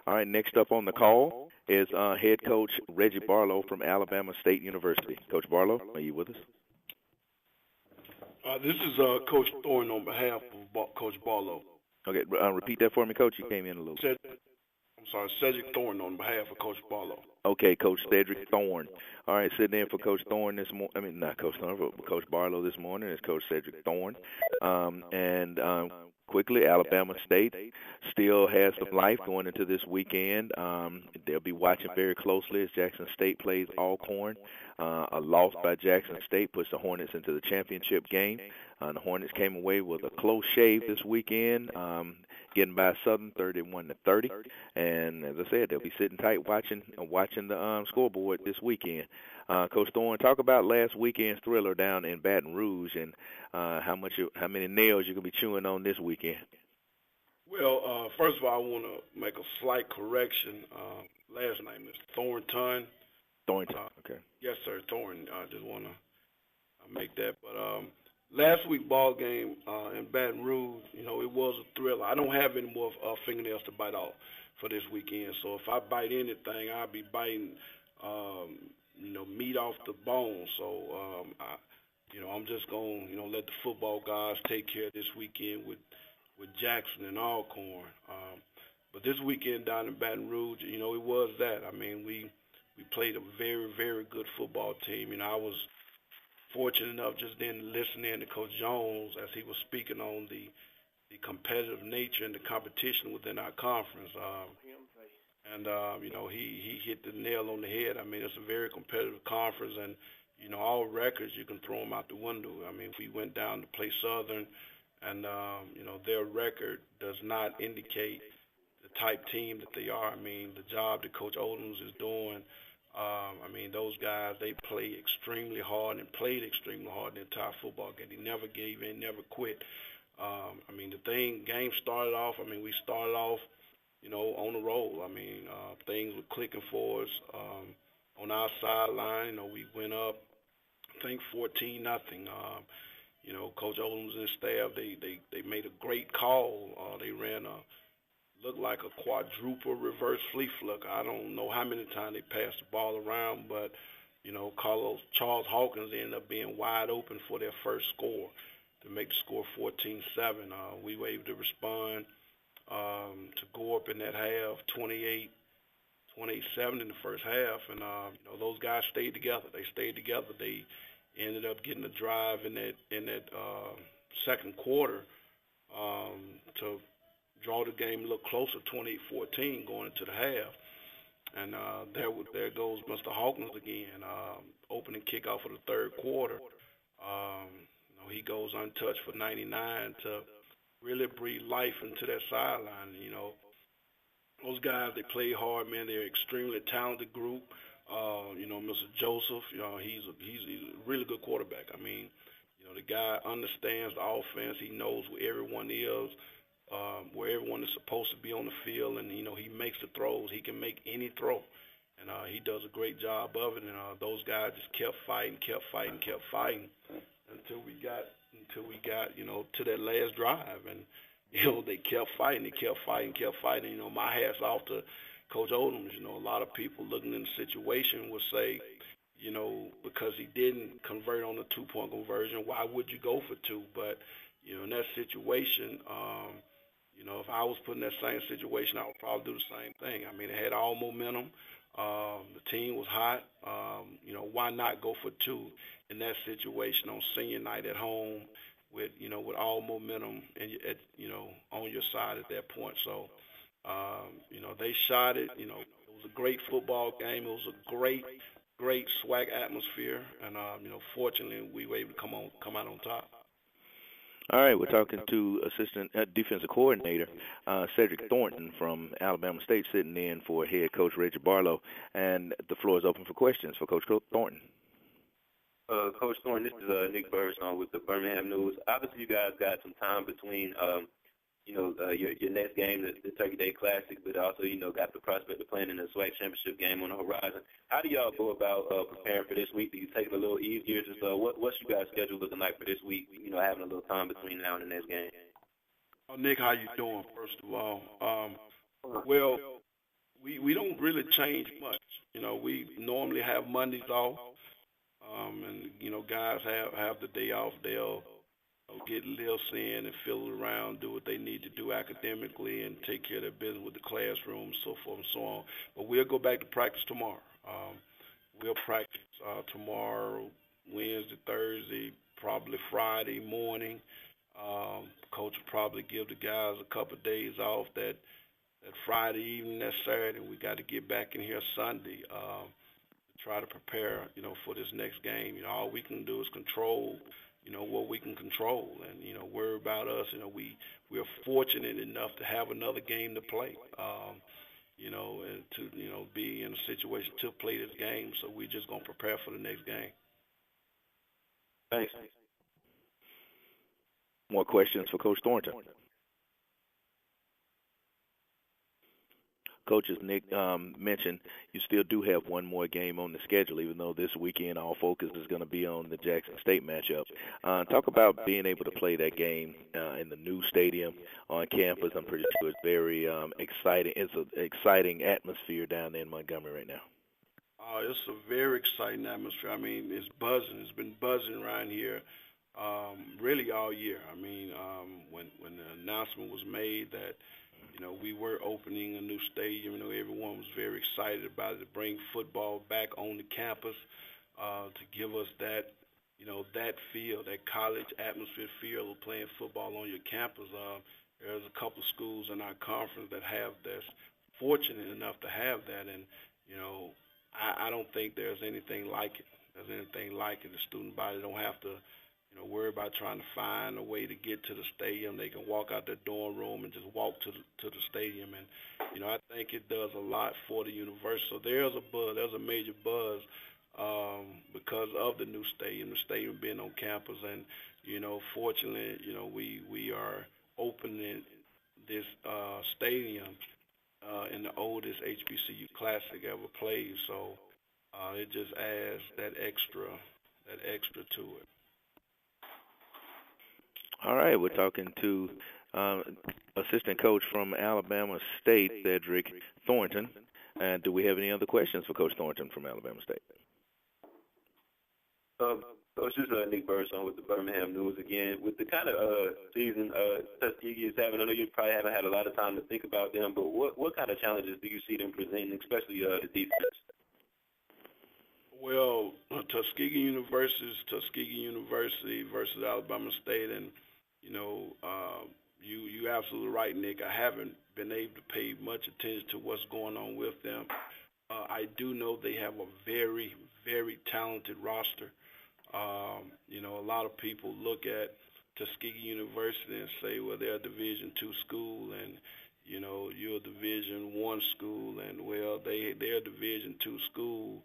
All right, next up on the call is head coach Reggie Barlow from Alabama State University. Coach Barlow, are you with us? This is Coach Thornton on behalf of Coach Barlow. Okay, repeat that for me, Coach. You came in a little. Cedric Thornton on behalf of Coach Barlow. Okay, Coach Cedric Thornton. All right, sitting in for Coach Thornton this morning. I mean, not Coach Thornton, but Coach Barlow this morning is Coach Cedric Thornton. Quickly, Alabama State still has some life going into this weekend. They'll be watching very closely as Jackson State plays Alcorn. A loss by Jackson State puts the Hornets into the championship game. The Hornets came away with a close shave this weekend, getting by Southern 31-30. And as I said, they'll be sitting tight watching the scoreboard this weekend. Coach Thorne, talk about last weekend's thriller down in Baton Rouge and how many nails you're gonna be chewing on this weekend. Well, first of all, I want to make a slight correction. Last name is Thornton. Thornton. Okay. Yes, sir, Thornton. I just want to make that. But last week's ball game in Baton Rouge, it was a thriller. I don't have any more fingernails to bite off for this weekend. So if I bite anything, I'll be biting, meat off the bone. So I'm just gonna, let the football guys take care of this weekend with Jackson and Alcorn. But this weekend down in Baton Rouge, it was that. I mean, we played a very, very good football team. I was fortunate enough just then to listen in to Coach Jones as he was speaking on the competitive nature and the competition within our conference. He hit the nail on the head. I mean, it's a very competitive conference, and, all records, you can throw them out the window. I mean, we went down to play Southern, and, their record does not indicate the type team that they are. I mean, the job that Coach Odoms is doing, those guys, they play extremely hard and played extremely hard the entire football game. They never gave in, never quit. The game started off, we started off, on the roll. Things were clicking for us on our sideline. We went up, I think 14-0. Coach Odoms and his staff, they made a great call. They ran looked like a quadruple reverse flea flicker. I don't know how many times they passed the ball around, but Charles Hawkins ended up being wide open for their first score to make the score 14-7. We were able to respond to go up in that half, 28-7 in the first half, and those guys stayed together. They stayed together. They ended up getting a drive in that second quarter to draw the game a little closer, 28-14 going into the half. And there goes Mr. Hawkins again, opening kickoff of the third quarter. He goes untouched for 99 to really breathe life into that sideline. Those guys, they play hard, man. They're an extremely talented group. Mr. Joseph, he's a really good quarterback. The guy understands the offense. He knows where everyone is, where everyone is supposed to be on the field, and he makes the throws. He can make any throw, and he does a great job of it. And those guys just kept fighting until we got to that last drive, and they kept fighting. My hat's off to Coach Odoms. A lot of people looking in the situation would say, because he didn't convert on the 2-point conversion, why would you go for two? But in that situation, if I was put in that same situation, I would probably do the same thing. It had all momentum. The team was hot. Why not go for two in that situation on senior night at home with all momentum and on your side at that point? So, they shot it. It was a great football game. It was a great SWAC atmosphere, and fortunately we were able to come out on top. All right, we're talking to assistant defensive coordinator Cedric Thornton from Alabama State, sitting in for head coach Reggie Barlow, and the floor is open for questions for Coach Thornton. Coach Thornton, this is Nick Birdsong with the Birmingham News. Obviously, you guys got some time between your next game, the Turkey Day Classic, but also, got the prospect of playing in the SWAC championship game on the horizon. How do y'all go about preparing for this week? Do you take it a little easier? Just what's you guys' schedule looking like for this week, having a little time between now and the next game? Nick, how you doing, first of all? Well, we don't really change much. We normally have Mondays off, and guys have the day off. They'll get lifts in and fill around, do what they need to do academically, and take care of their business with the classroom, so forth and so on. But we'll go back to practice tomorrow. We'll practice tomorrow, Wednesday, Thursday, probably Friday morning. Coach will probably give the guys a couple of days off that Friday evening, that Saturday. We got to get back in here Sunday to try to prepare, for this next game. All we can do is control, what we can control, and worry about us. We're fortunate enough to have another game to play. And to be in a situation to play this game. So we're just gonna prepare for the next game. Thanks. More questions for Coach Thornton. Coach, as Nick mentioned, you still do have one more game on the schedule, even though this weekend all focus is going to be on the Jackson State matchup. Talk about being able to play that game in the new stadium on campus. I'm pretty sure it's very exciting. It's an exciting atmosphere down there in Montgomery right now. It's a very exciting atmosphere. I mean, it's buzzing. It's been buzzing around here really all year. I mean, when the announcement was made that we were opening a new stadium. Everyone was very excited about it, to bring football back on the campus, to give us that, that feel, that college atmosphere feel of playing football on your campus. There's a couple of schools in our conference that's fortunate enough to have that, and I don't think there's anything like it. The student body don't have to worry about trying to find a way to get to the stadium. They can walk out their dorm room and just walk to the stadium. And, I think it does a lot for the university. So there's a buzz. There's a major buzz because of the new stadium, the stadium being on campus. And, fortunately, we are opening this stadium in the oldest HBCU Classic ever played. So it just adds that extra to it. All right, we're talking to assistant coach from Alabama State, Cedric Thornton. And do we have any other questions for Coach Thornton from Alabama State? Coach, this is Nick Burson with the Birmingham News again. With the kind of season Tuskegee is having, I know you probably haven't had a lot of time to think about them, but what kind of challenges do you see them presenting, especially the defense? Well, Tuskegee University versus Alabama State, and you absolutely right, Nick. I haven't been able to pay much attention to what's going on with them. I do know they have a very, very talented roster. A lot of people look at Tuskegee University and say, well, they're a Division II school, and you're a Division I school, and well, they're a Division II school.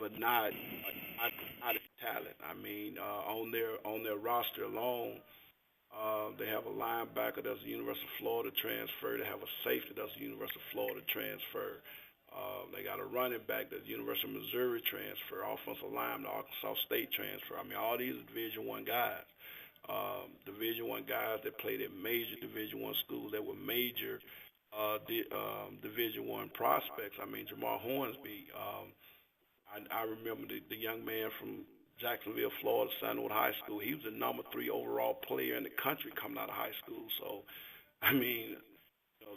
But not in talent. I mean, on their roster alone, they have a linebacker that's a University of Florida transfer. They have a safety that's a University of Florida transfer. They got a running back that's University of Missouri transfer. Offensive lineman, Arkansas State transfer. I mean, all these are Division I guys. Division I guys that played at major Division I schools that were major Division I prospects. I mean, Jamar Hornsby. I remember the young man from Jacksonville, Florida, Sandwood High School. He was the number 3 overall player in the country coming out of high school. So, I mean,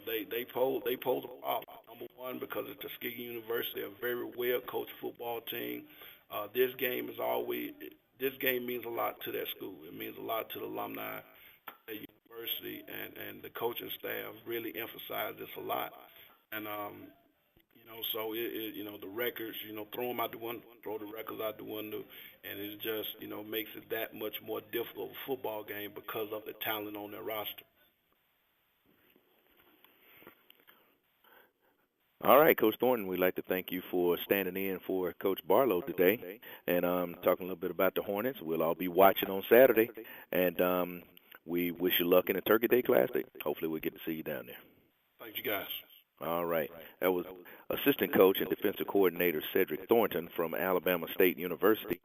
they pose a problem. Number one, because of Tuskegee University, a very well coached football team. This game means a lot to that school. It means a lot to the alumni at university, and the coaching staff really emphasize this a lot. And so the records, throw them out the window, throw the records out the window, and it just, makes it that much more difficult of a football game because of the talent on their roster. All right, Coach Thornton, we'd like to thank you for standing in for Coach Barlow today and talking a little bit about the Hornets. We'll all be watching on Saturday, and we wish you luck in the Turkey Day Classic. Hopefully we'll get to see you down there. Thank you, guys. All right. That was assistant coach and defensive coordinator Cedric Thornton from Alabama State University.